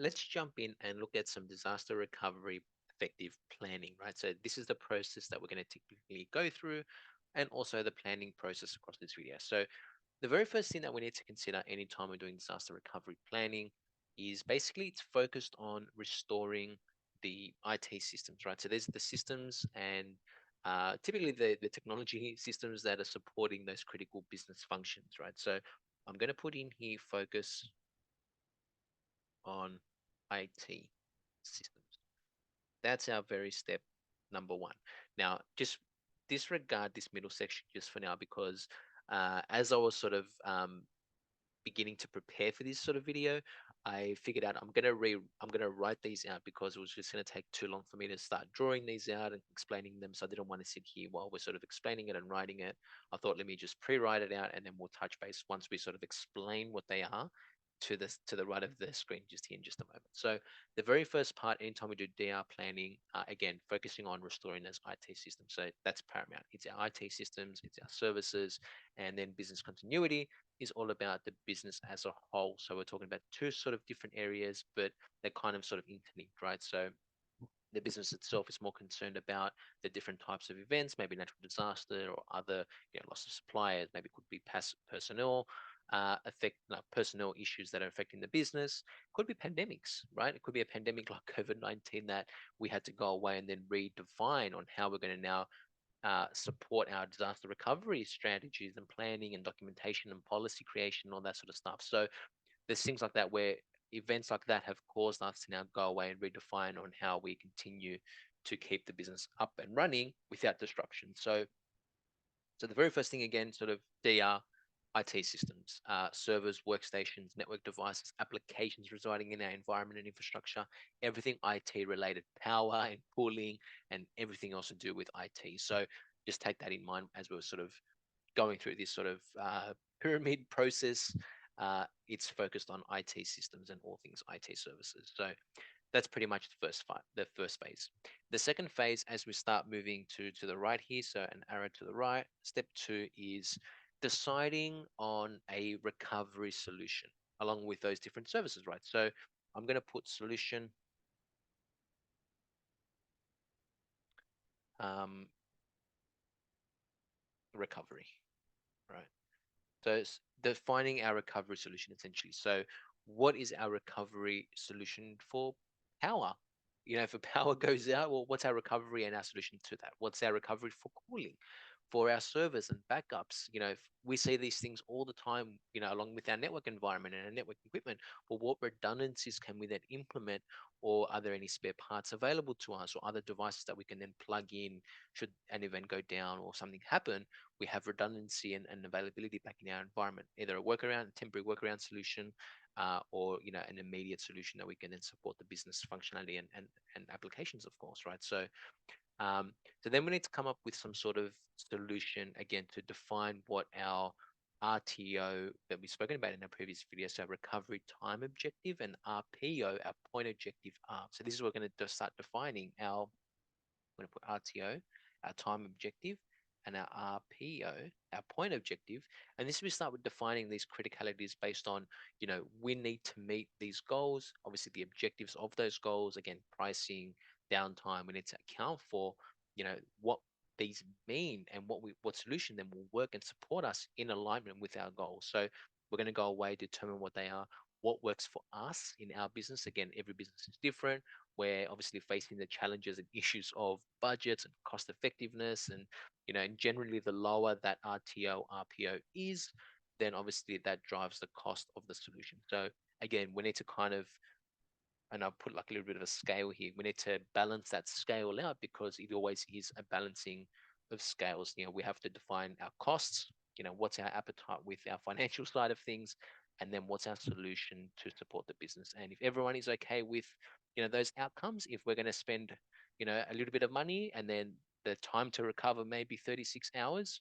let's jump in and look at some disaster recovery effective planning, right? So this is the process that we're going to typically go through, and also the planning process across this video. So the very first thing that we need to consider anytime we're doing disaster recovery planning is basically it's focused on restoring the IT systems, right? So there's the systems and typically the technology systems that are supporting those critical business functions, right? So I'm going to put in here focus on IT systems. That's our very step number one. Now, just disregard this middle section just for now because as I was sort of beginning to prepare for this sort of video, I figured out I'm gonna write these out because it was just gonna take too long for me to start drawing these out and explaining them. So I didn't want to sit here while we're sort of explaining it and writing it. I thought let me just pre-write it out and then we'll touch base once we sort of explain what they are to the right of the screen just here in just a moment. So the very first part, anytime we do DR planning, again focusing on restoring those IT systems. So that's paramount. It's our IT systems, it's our services, and then business continuity is all about the business as a whole. So we're talking about two sort of different areas, but they're kind of sort of interlinked, right? So the business itself is more concerned about the different types of events, maybe natural disaster or other, loss of suppliers, maybe it could be personnel, personnel issues that are affecting the business. Could be pandemics, right? It could be a pandemic like COVID-19 that we had to go away and then redefine on how we're going to now support our disaster recovery strategies and planning and documentation and policy creation and all that sort of stuff. So there's things like that where events like that have caused us to now go away and redefine on how we continue to keep the business up and running without disruption. So the very first thing again, sort of DR, IT systems, servers, workstations, network devices, applications residing in our environment and infrastructure, everything IT related, power and cooling, and everything else to do with IT. So just take that in mind as we're sort of going through this sort of pyramid process. It's focused on IT systems and all things IT services. So that's pretty much the first phase. The second phase, as we start moving to the right here, so an arrow to the right, step two is deciding on a recovery solution along with those different services, right? So I'm going to put solution um, recovery, right? So it's defining our recovery solution essentially. So what is our recovery solution for power? If a power goes out, well, what's our recovery and our solution to that? What's our recovery for cooling, for our servers and backups? If we see these things all the time, along with our network environment and our network equipment, well, what redundancies can we then implement, or are there any spare parts available to us, or other devices that we can then plug in should an event go down or something happen? We have redundancy and availability back in our environment, either a workaround, a temporary workaround solution, or an immediate solution that we can then support the business functionality and applications, of course, right? Um, so then we need to come up with some sort of solution again to define what our RTO that we've spoken about in our previous video, so recovery time objective, and RPO, our point objective are. So this is what we're going to start defining our. I'm going to put RTO, our time objective, and our RPO, our point objective. And this we start with defining these criticalities based on, we need to meet these goals, obviously the objectives of those goals, again, pricing, downtime. We need to account for, what these mean and what solution then will work and support us in alignment with our goals. So we're going to go away, determine what they are, what works for us in our business. Again, every business is different. We're obviously facing the challenges and issues of budgets and cost effectiveness, and generally the lower that RTO RPO is, then obviously that drives the cost of the solution. So again, we need to kind of, and I'll put like a little bit of a scale here. We need to balance that scale out because it always is a balancing of scales. We have to define our costs, what's our appetite with our financial side of things, and then what's our solution to support the business. And if everyone is okay with, those outcomes, if we're going to spend, a little bit of money and then the time to recover maybe 36 hours,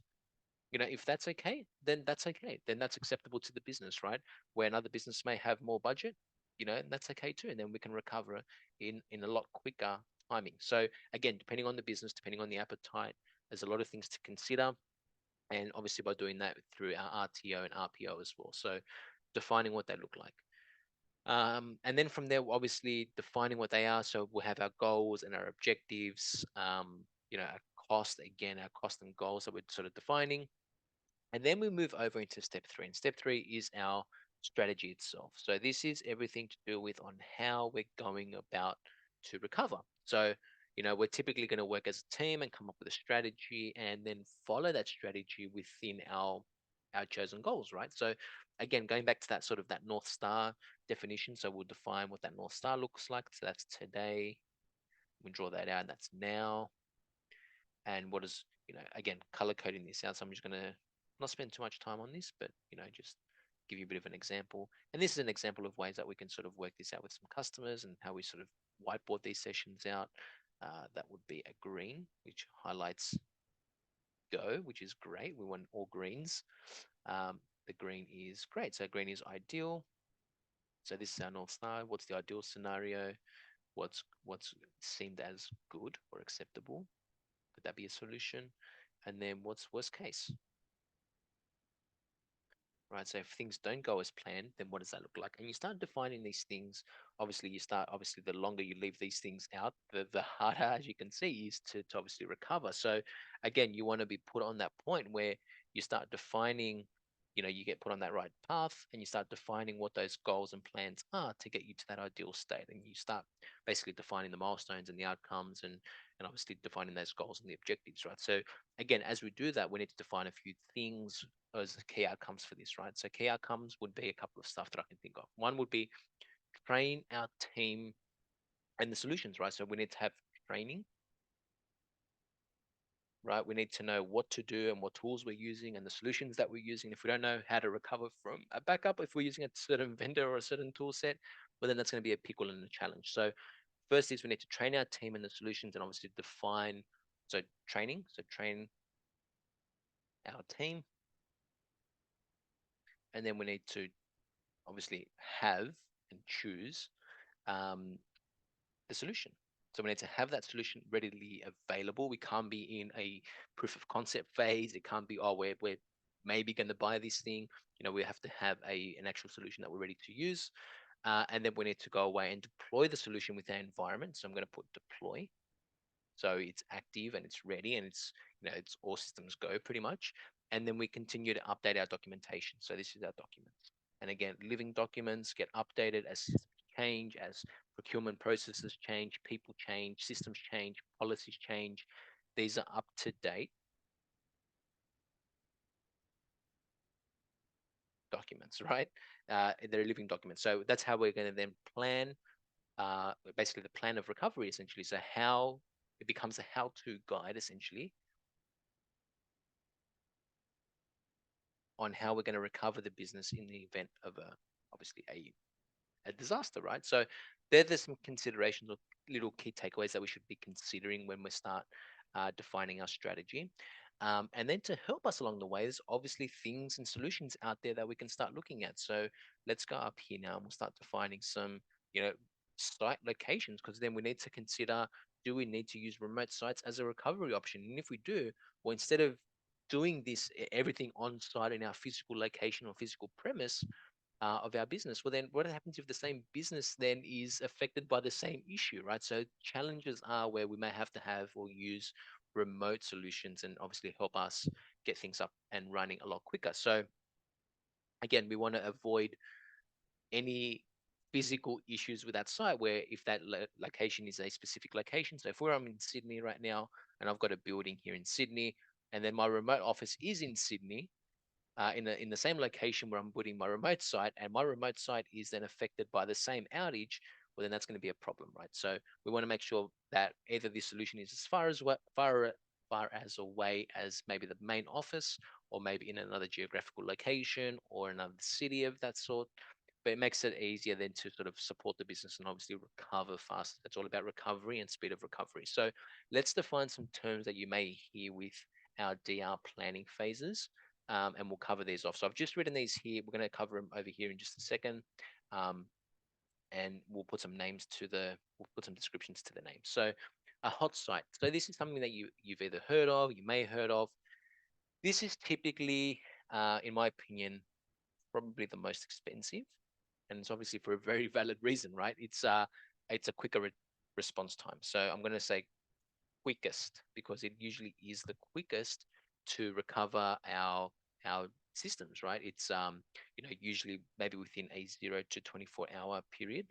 if that's okay, then that's okay. Then that's acceptable to the business, right? Where another business may have more budget, and that's okay too. And then we can recover in a lot quicker timing. So again, depending on the business, depending on the appetite, there's a lot of things to consider. And obviously by doing that through our RTO and RPO as well. So defining what they look like. And then from there, obviously defining what they are. So we'll have our goals and our objectives, our cost, again, our cost and goals that we're sort of defining. And then we move over into step three. And step three is our strategy itself. So this is everything to do with on how we're going about to recover. So, we're typically going to work as a team and come up with a strategy and then follow that strategy within our chosen goals, right? So again, going back to that sort of that North Star definition. So we'll define what that North Star looks like. So that's today. We draw that out, and that's now. And what is, again, color coding this out. So I'm just going to not spend too much time on this, but, just give you a bit of an example. And this is an example of ways that we can sort of work this out with some customers and how we sort of whiteboard these sessions out. That would be a green, which highlights go, which is great. We want all greens. The green is great. So green is ideal. So this is our North Star. What's the ideal scenario? What's seemed as good or acceptable? Could that be a solution? And then what's worst case? Right? So if things don't go as planned, then what does that look like? And you start defining these things. Obviously, the longer you leave these things out, the harder, as you can see, is to obviously recover. So again, you want to be put on that point where you start defining, you get put on that right path and you start defining what those goals and plans are to get you to that ideal state. And you start basically defining the milestones and the outcomes and obviously defining those goals and the objectives, right? So again, as we do that, we need to define a few things as the key outcomes for this, right? So key outcomes would be a couple of stuff that I can think of. One would be train our team and the solutions, right? So we need to have training, right? We need to know what to do and what tools we're using and the solutions that we're using. If we don't know how to recover from a backup, if we're using a certain vendor or a certain tool set, well, then that's going to be a pickle and a challenge. So first is we need to train our team and the solutions and obviously define, so training, so train our team. And then we need to obviously have and choose um, the solution. So we need to have that solution readily available. We can't be in a proof of concept phase. It can't be, oh, we're maybe going to buy this thing. We have to have an actual solution that we're ready to use. And then we need to go away and deploy the solution with our environment. So I'm going to put deploy. So it's active and it's ready and it's all systems go pretty much. And then we continue to update our documentation. So this is our documents. And again, living documents get updated as systems change, as procurement processes change, people change, systems change, policies change. These are up to date documents, right? They're living documents. So that's how we're going to then plan, basically the plan of recovery, essentially. So how it becomes a how-to guide, essentially, on how we're going to recover the business in the event of obviously a disaster, right? So there's some considerations or little key takeaways that we should be considering when we start defining our strategy. And then to help us along the way, there's obviously things and solutions out there that we can start looking at. So let's go up here now and we'll start defining some, site locations, because then we need to consider, do we need to use remote sites as a recovery option? And if we do, well, instead of doing this everything on site in our physical location or physical premise of our business, well, then what happens if the same business then is affected by the same issue, right? So challenges are where we may have to have or use remote solutions and obviously help us get things up and running a lot quicker. So again, we want to avoid any physical issues with that site where if that location is a specific location. So if I'm in Sydney right now and I've got a building here in Sydney and then my remote office is in Sydney, in the same location where I'm putting my remote site, and my remote site is then affected by the same outage, well, then that's going to be a problem, right? So we want to make sure that either the solution is as far as away as maybe the main office, or maybe in another geographical location or another city of that sort. But it makes it easier then to sort of support the business and obviously recover fast. It's all about recovery and speed of recovery. So let's define some terms that you may hear with our DR planning phases, and we'll cover these off. So I've just written these here. We're going to cover them over here in just a second, um, and we'll put some descriptions to the names. So a hot site. So this is something that you've either heard of, you may have heard of. This is typically, in my opinion, probably the most expensive and it's obviously for a very valid reason, right? It's a quicker response time. So I'm going to say quickest because it usually is the quickest to recover our systems, right? It's usually maybe within a 0 to 24 hour period,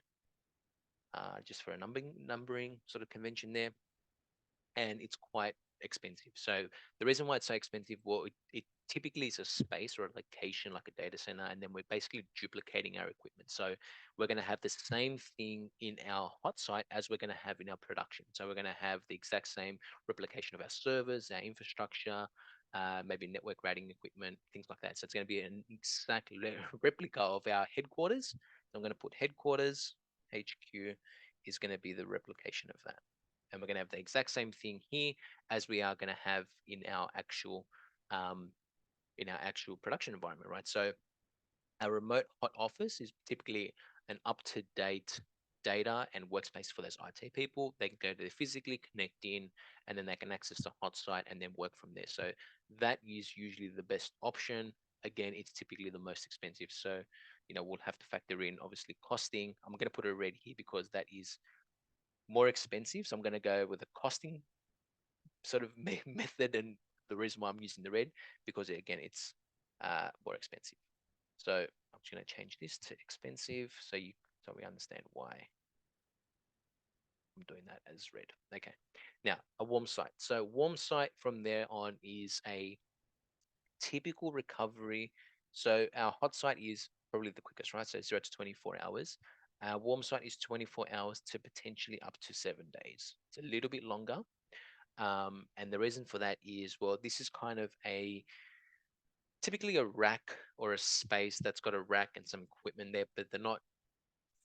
just for a numbering sort of convention there, and it's quite expensive. So the reason why it's so expensive, well, it typically is a space or a location like a data center, and then we're basically duplicating our equipment. So we're going to have the same thing in our hot site as we're going to have in our production. So we're going to have the exact same replication of our servers, our infrastructure, maybe network routing equipment, things like that. So it's going to be an exact replica of our headquarters. So I'm going to put headquarters, HQ is going to be the replication of that, and we're going to have the exact same thing here as we are going to have um, in our actual production environment, right? So a remote hot office is typically an up-to-date data and workspace for those IT people. They can go to physically connect in, and then they can access the hot site and then work from there. So that is usually the best option. Again, it's typically the most expensive. So, we'll have to factor in obviously costing. I'm going to put a red here because that is more expensive. So I'm going to go with a costing sort of method, and the reason why I'm using the red because again it's more expensive. So I'm just going to change this to expensive so we understand why I'm doing that as red. Okay, now a warm site. So warm site from there on is a typical recovery. So our hot site is probably the quickest, right? So 0 to 24 hours. Our warm site is 24 hours to potentially up to 7 days. It's a little bit longer. And the reason for that is, well, this is kind of typically a rack or a space that's got a rack and some equipment there, but they're not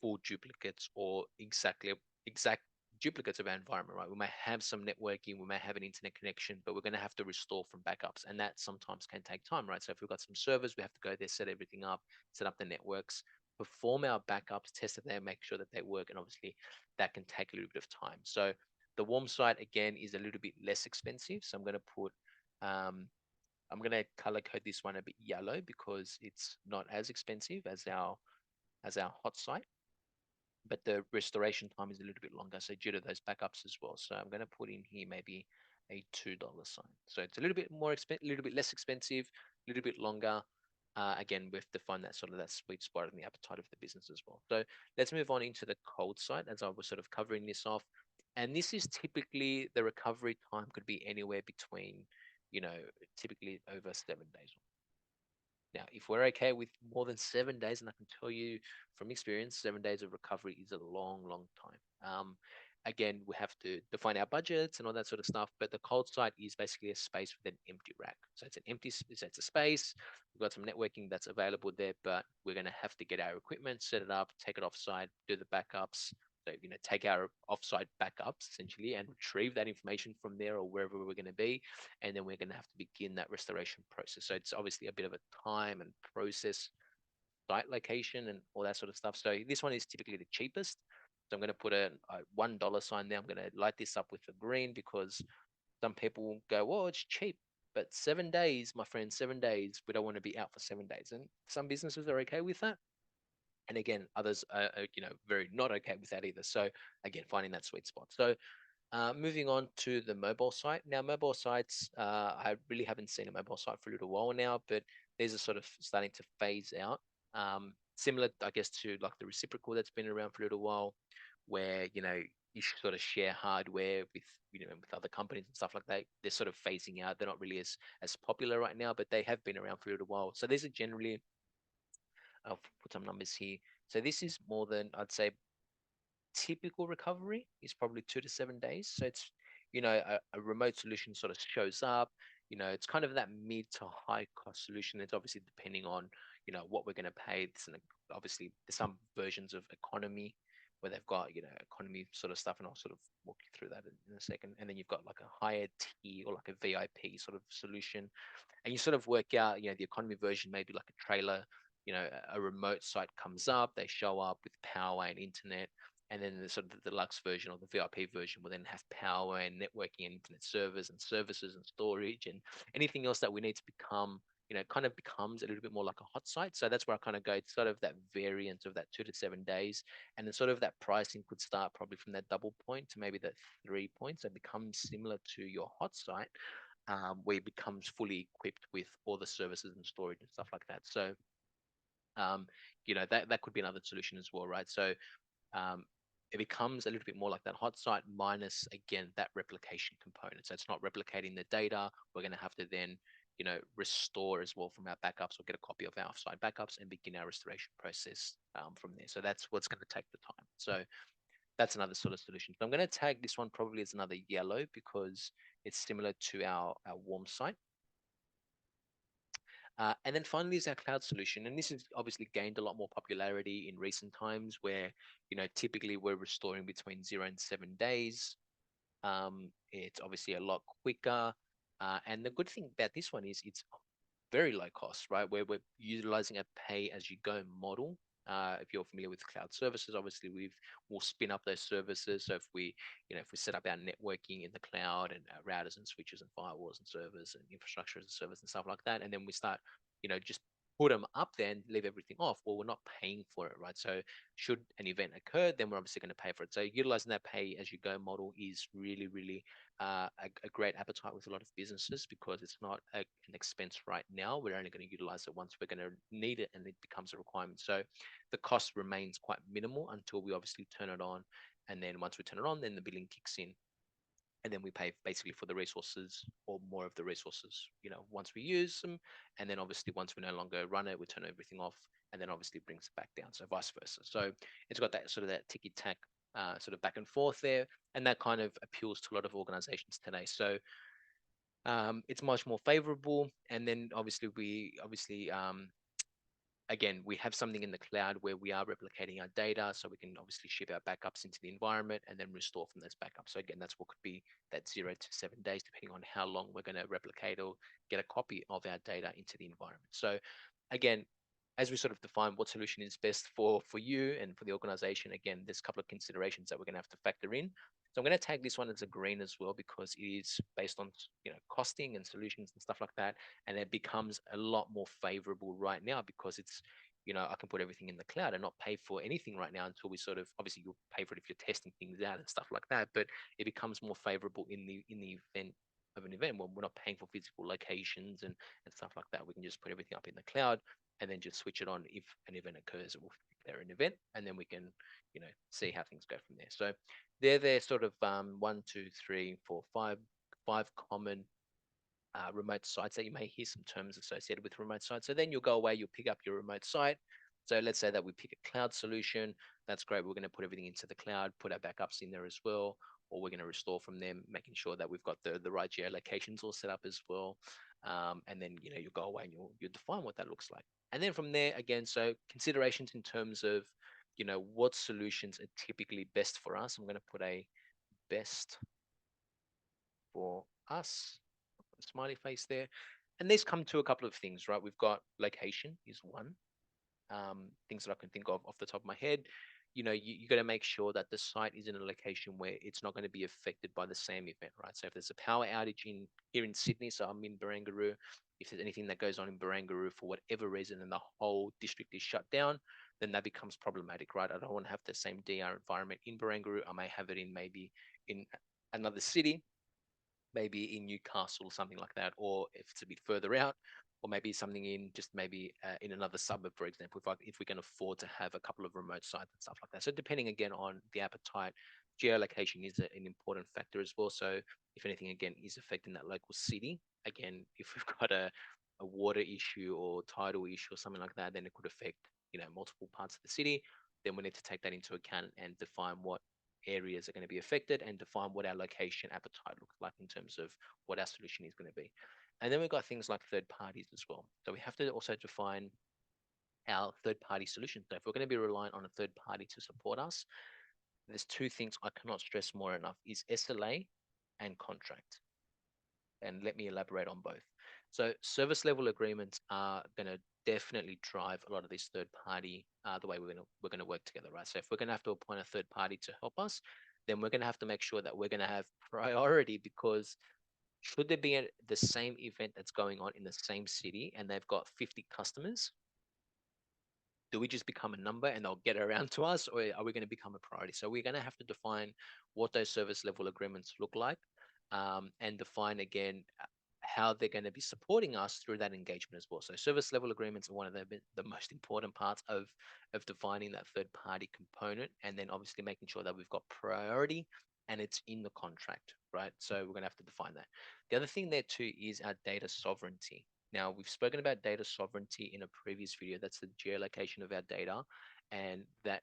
full duplicates or exact duplicates of our environment, right? We may have some networking, we may have an internet connection, but we're going to have to restore from backups, and that sometimes can take time, right? So if we've got some servers, we have to go there, set everything up, set up the networks, perform our backups, test it there, make sure that they work, and obviously that can take a little bit of time. So the warm site again is a little bit less expensive. So um, I'm going to color code this one a bit yellow because it's not as expensive as our hot site, but the restoration time is a little bit longer. So due to those backups as well. So I'm going to put in here maybe a $2 sign. So it's a little bit more expensive, a little bit less expensive, a little bit longer. Again, we have to find that sort of that sweet spot in the appetite of the business as well. So let's move on into the cold site as I was sort of covering this off. And this is typically the recovery time could be anywhere between, typically over 7 days. Now, if we're okay with more than 7 days, and I can tell you from experience, 7 days of recovery is a long, long time. Again, we have to define our budgets and all that sort of stuff. But the cold site is basically a space with an empty rack. So it's an empty, it's a space. We've got some networking that's available there, but we're going to have to get our equipment, set it up, take it offsite, do the backups. So, take our offsite backups essentially and retrieve that information from there or wherever we're going to be, and then we're going to have to begin that restoration process. So it's obviously a bit of a time and process, site location, and all that sort of stuff. So this one is typically the cheapest. So I'm going to put a $1 sign there. I'm going to light this up with a green because some people will go, "Well, it's cheap." But 7 days, my friend, 7 days, we don't want to be out for 7 days. And some businesses are okay with that. And again, others are very not okay with that either. So again, finding that sweet spot. So moving on to the mobile site. Now, mobile sites, I really haven't seen a mobile site for a little while now, but these are sort of starting to phase out. Similar, I guess, to like the reciprocal that's been around for a little while, where you sort of share hardware with with other companies and stuff like that. They're sort of phasing out. They're not really as popular right now, but they have been around for a little while. So these are generally, I'll put some numbers here. So this is more than I'd say typical recovery is probably 2 to 7 days. So it's, a remote solution sort of shows up. It's kind of that mid to high cost solution. It's obviously depending on, what we're going to pay. Obviously, there's some versions of economy where they've got, economy sort of stuff, and I'll sort of walk you through that in a second. And then you've got like a higher tier or like a VIP sort of solution, and you sort of work out, the economy version, maybe like a trailer, a remote site comes up, they show up with power and internet, and then the sort of the deluxe version or the VIP version will then have power and networking and internet servers and services and storage and anything else that we need to become, kind of becomes a little bit more like a hot site. So that's where I kind of go. It's sort of that variance of that 2 to 7 days, and then sort of that pricing could start probably from that double point to maybe that 3 points. So it becomes similar to your hot site, where it becomes fully equipped with all the services and storage and stuff like that. So um, that could be another solution as well, right? So um, it becomes a little bit more like that hot site minus again that replication component. So it's not replicating the data. We're going to have to then restore as well from our backups, or get a copy of our offsite backups and begin our restoration process from there. So that's what's going to take the time. So that's another sort of solution. So I'm going to tag this one probably as another yellow because it's similar to our warm site. And then finally is our cloud solution. And this has obviously gained a lot more popularity in recent times where, typically we're restoring between 0 and 7 days. It's obviously a lot quicker. And the good thing about this one is it's very low cost, right? Where we're utilizing a pay as you go model. If you're familiar with cloud services, obviously we'll spin up those services. So if we set up our networking in the cloud and routers and switches and firewalls and servers and infrastructure as a service and stuff like that, and then we start, just put them up there and leave everything off, well, we're not paying for it, right? So should an event occur, then we're obviously going to pay for it. So utilizing that pay as you go model is really, really a great appetite with a lot of businesses because it's not an expense right now. We're only going to utilize it once we're going to need it and it becomes a requirement. So the cost remains quite minimal until we obviously turn it on. And then once we turn it on, then the billing kicks in. And then we pay basically for the resources or more of the resources, once we use them. And then obviously once we no longer run it, we turn everything off and then obviously brings it back down. So vice versa. So it's got that sort of that ticky tack sort of back and forth there. And that kind of appeals to a lot of organizations today. So it's much more favorable. And then again, we have something in the cloud where we are replicating our data, so we can obviously ship our backups into the environment and then restore from those backups. So again, that's what could be that 0 to 7 days, depending on how long we're going to replicate or get a copy of our data into the environment. So again, as we sort of define what solution is best for you and for the organization, again, there's a couple of considerations that we're going to have to factor in. So I'm going to tag this one as a green as well because it is based on costing and solutions and stuff like that, and it becomes a lot more favorable right now because it's I can put everything in the cloud and not pay for anything right now until we sort of obviously you'll pay for it if you're testing things out and stuff like that, but it becomes more favorable in the event of an event when we're not paying for physical locations and stuff like that. We can just put everything up in the cloud and then just switch it on if an event occurs. It will declare an event, and then we can see how things go from there. So they're sort of 5 common remote sites that you may hear some terms associated with remote sites. So then you'll go away, you'll pick up your remote site. So let's say that we pick a cloud solution. That's great. We're going to put everything into the cloud, put our backups in there as well, or we're going to restore from them, making sure that we've got the right geolocations all set up as well. And then you'll go away and you'll define what that looks like. And then from there again, so considerations in terms of what solutions are typically best for us. I'm going to put a best for us smiley face there. And these come to a couple of things, right? We've got location is one. Things that I can think of off the top of my head. You got to make sure that the site is in a location where it's not going to be affected by the same event, right? So if there's a power outage here in Sydney, so I'm in Barangaroo, if there's anything that goes on in Barangaroo for whatever reason and the whole district is shut down, then that becomes problematic, right? I don't want to have the same DR environment in Barangaroo. I may have it in maybe in another city, maybe in Newcastle or something like that, or if it's a bit further out, or maybe something in just maybe in another suburb, for example, if we can afford to have a couple of remote sites and stuff like that. So depending again on the appetite, geolocation is an important factor as well. So if anything again is affecting that local city, again, if we've got a water issue or tidal issue or something like that, then it could affect multiple parts of the city. Then we need to take that into account and define what areas are going to be affected and define what our location appetite looks like in terms of what our solution is going to be. And then we've got things like third parties as well. So we have to also define our third party solution. So if we're going to be reliant on a third party to support us, there's two things I cannot stress more enough is SLA and contract. And let me elaborate on both. So service level agreements are going to definitely drive a lot of these third party the way we're going to work together, right? So if we're going to have to appoint a third party to help us, then we're going to have to make sure that we're going to have priority because Should there be the same event that's going on in the same city and they've got 50 customers, do we just become a number and they'll get around to us, or are we going to become a priority? So we're going to have to define what those service level agreements look like, and define again how they're going to be supporting us through that engagement as well. So service level agreements are one of the most important parts of defining that third party component, and then obviously making sure that we've got priority and it's in the contract, right? So we're going to have to define that. The other thing there too is our data sovereignty. Now, we've spoken about data sovereignty in a previous video. That's the geolocation of our data, and that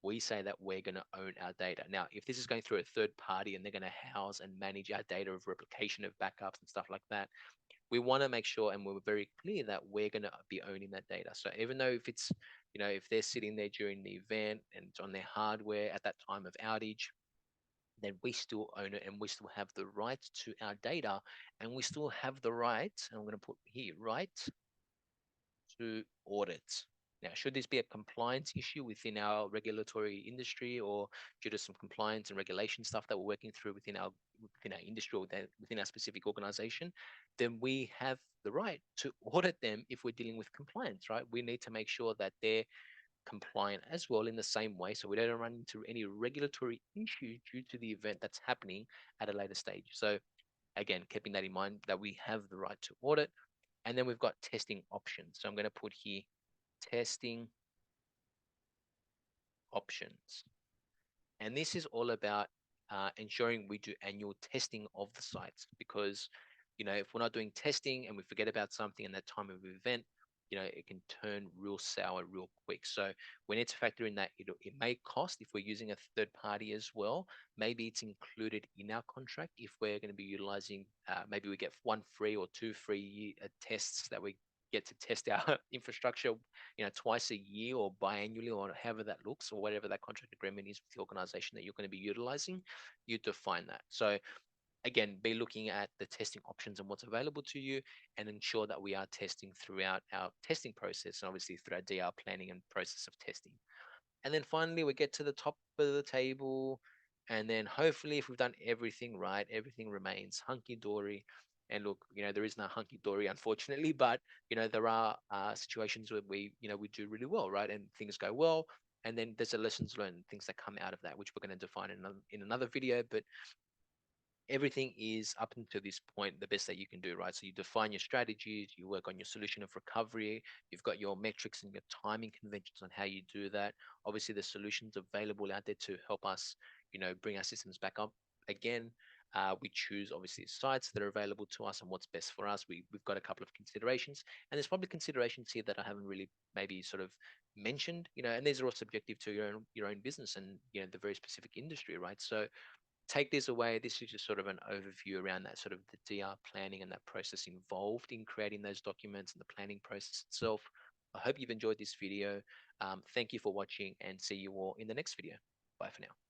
we say that we're going to own our data. Now, if this is going through a third party and they're going to house and manage our data of replication of backups and stuff like that, we want to make sure and we're very clear that we're going to be owning that data. So even though if it's, if they're sitting there during the event and it's on their hardware at that time of outage, then we still own it and we still have the right to our data, and we still have the right, and I'm going to put here, right to audit. Now, should this be a compliance issue within our regulatory industry, or due to some compliance and regulation stuff that we're working through within our industry or within our specific organization, then we have the right to audit them if we're dealing with compliance, right? We need to make sure that they're compliant as well in the same way, so we don't run into any regulatory issue due to the event that's happening at a later stage. So again, keeping that in mind that we have the right to audit. And then we've got testing options. So I'm going to put here testing options. And this is all about ensuring we do annual testing of the sites, because, if we're not doing testing and we forget about something in that time of event, it can turn real sour real quick. So we need to factor in that it may cost if we're using a third party as well. Maybe it's included in our contract if we're going to be utilizing, maybe we get one free or two free tests that we get to test our infrastructure, twice a year or biannually, or however that looks, or whatever that contract agreement is with the organization that you're going to be utilizing. You define that. So again, be looking at the testing options and what's available to you, and ensure that we are testing throughout our testing process, and obviously through our DR planning and process of testing. And then finally, we get to the top of the table. And then hopefully, if we've done everything right, everything remains hunky dory. And look, there is no hunky dory, unfortunately, but there are situations where we do really well, right? And things go well. And then there's a lessons learned, things that come out of that, which we're going to define in another video. But everything is up until this point the best that you can do, right? So you define your strategies, you work on your solution of recovery, you've got your metrics and your timing conventions on how you do that. Obviously, the solutions available out there to help us, bring our systems back up again. We choose obviously sites that are available to us and what's best for us. We've got a couple of considerations, and there's probably considerations here that I haven't really maybe sort of mentioned, and these are all subjective to your own business and the very specific industry, right? So take this away. This is just sort of an overview around that sort of the DR planning and that process involved in creating those documents and the planning process itself. I hope you've enjoyed this video. Thank you for watching, and see you all in the next video. Bye for now.